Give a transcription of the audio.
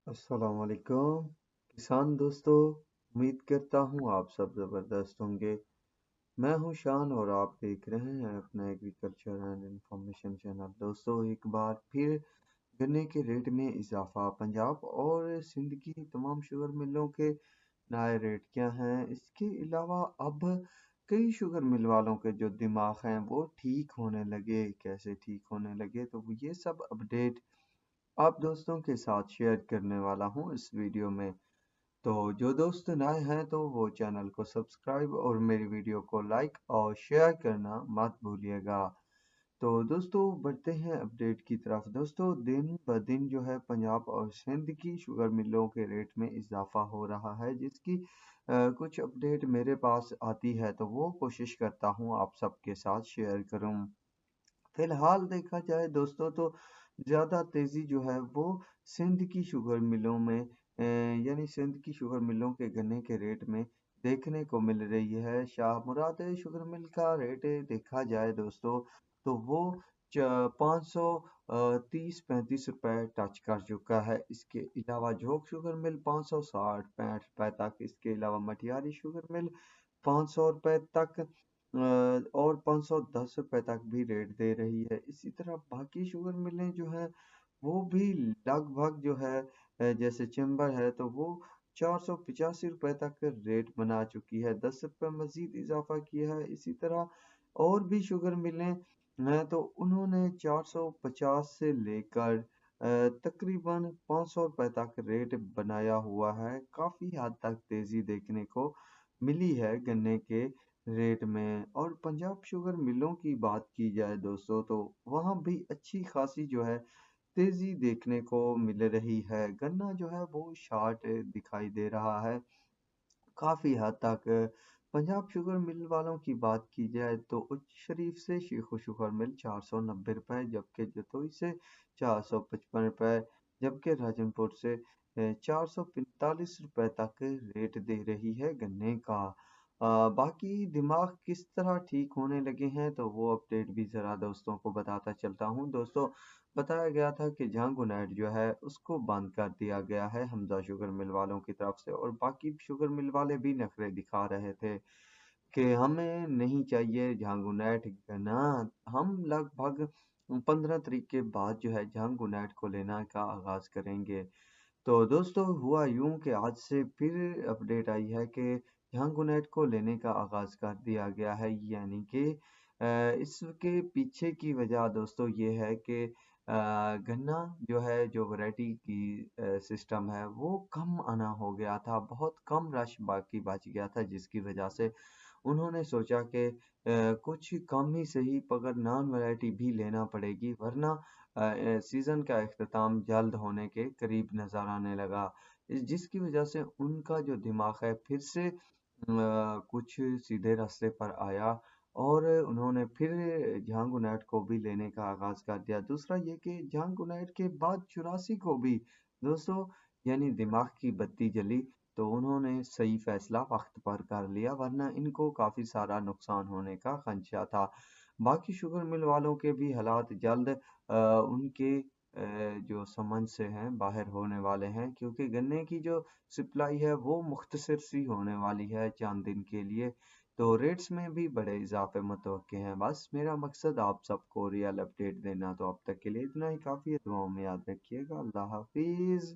अस्सलाम वालेकुम किसान दोस्तों। उम्मीद करता हूँ आप सब ज़बरदस्त होंगे। मैं हूँ शान और आप देख रहे हैं अपना एग्रीकल्चर एंड इंफॉर्मेशन चैनल। दोस्तों, एक बार फिर गन्ने के रेट में इजाफा। पंजाब और सिंध की तमाम शुगर मिलों के नए रेट क्या हैं? इसके अलावा अब कई शुगर मिल वालों के जो दिमाग हैं वो ठीक होने लगे। कैसे ठीक होने लगे? तो ये सब अपडेट आप दोस्तों के साथ शेयर करने वाला हूँ इस वीडियो में। तो जो दोस्त नए हैं तो वो चैनल को सब्सक्राइब और मेरी वीडियो को लाइक और शेयर करना मत भूलिएगा। तो दोस्तों, बढ़ते हैं अपडेट की तरफ। दोस्तों, दिन ब दिन जो है पंजाब और सिंध की शुगर मिलों के रेट में इजाफा हो रहा है, जिसकी कुछ अपडेट मेरे पास आती है तो वो कोशिश करता हूँ आप सबके साथ शेयर करूँ। फिलहाल देखा जाए दोस्तों तो ज़्यादा तेज़ी जो है वो सिंध की शुगर मिलों में यानी सिंध की शुगर मिलों के गन्ने के रेट में देखने को मिल रही है। शाह मुराद शुगर मिल का रेट देखा जाए दोस्तों तो वो 530-35 रुपए टच कर चुका है। इसके अलावा झोंक शुगर मिल 560-65 रुपए तक। इसके अलावा मटियारी शुगर मिल 500 रुपए तक और 510 रुपए तक भी रेट दे रही है। इसी तरह बाकी शुगर मिलें जो हैं वो भी लगभग जो है जैसे चेम्बर है तो वो 485 रुपए तक रेट बना चुकी है। 10 रुपए मजीद इजाफा किया है। इसी तरह और भी शुगर मिलें हैं तो उन्होंने 450 से लेकर तकरीबन 500 रुपए तक रेट बनाया हुआ है। काफ़ी हद तक तेज़ी देखने को मिली है गन्ने के रेट में। और पंजाब शुगर मिलों की बात की जाए दोस्तों तो वहाँ भी अच्छी खासी जो है तेजी देखने को मिल रही है। गन्ना जो है वो शार्ट दिखाई दे रहा है काफ़ी हद तक। पंजाब शुगर मिल वालों की बात की जाए तो उच्च शरीफ से शीखो शुगर मिल 490 रुपए, जबकि जतोई से 455 रुपए, जबकि राजनपुर से 445 रुपए तक रेट दे रही है गन्ने का। बाकी दिमाग किस तरह ठीक होने लगे हैं तो वो अपडेट भी ज़रा दोस्तों को बताता चलता हूँ। दोस्तों, बताया गया था कि झांगुनैट जो है उसको बंद कर दिया गया है हमजा शुगर मिल वालों की तरफ से, और बाकी शुगर मिल वाले भी नखरे दिखा रहे थे कि हमें नहीं चाहिए झांगुनैट गन्ना। हम लगभग 15 तारीख के बाद जो है झांगुनैट को लेना का आगाज़ करेंगे। तो दोस्तों, हुआ यूं कि आज से फिर अपडेट आई है कि झांगुनैट को लेने का आगाज़ कर दिया गया है। यानी कि इसके पीछे की वजह दोस्तों ये है कि गन्ना जो है जो वैरायटी की सिस्टम है वो कम आना हो गया था। बहुत कम रश बाकी बच गया था, जिसकी वजह से उन्होंने सोचा कि कुछ कम ही सही मगर नॉन वैरायटी भी लेना पड़ेगी, वरना सीज़न का अख्ताम जल्द होने के करीब नज़र आने लगा। जिसकी वजह से उनका जो दिमाग है फिर से कुछ सीधे रास्ते पर आया और उन्होंने फिर झांगुनैट को भी लेने का आगाज़ कर दिया। दूसरा ये कि झांगुनैट के बाद 84 को भी दोस्तों यानी दिमाग की बत्ती जली, तो उन्होंने सही फैसला वक्त पर कर लिया, वरना इनको काफ़ी सारा नुकसान होने का खदशा था। बाकी शुगर मिल वालों के भी हालात जल्द उनके जो समझ से हैं बाहर होने वाले हैं, क्योंकि गन्ने की जो सप्लाई है वो मुख्तसर सी होने वाली है चंद दिन के लिए। तो रेट्स में भी बड़े इजाफे मुतवक्के हैं। बस मेरा मकसद आप सबको रियल अपडेट देना। तो अब तक के लिए इतना ही काफ़ी है। दुआओं में याद रखिएगा। अल्लाह हाफिज़।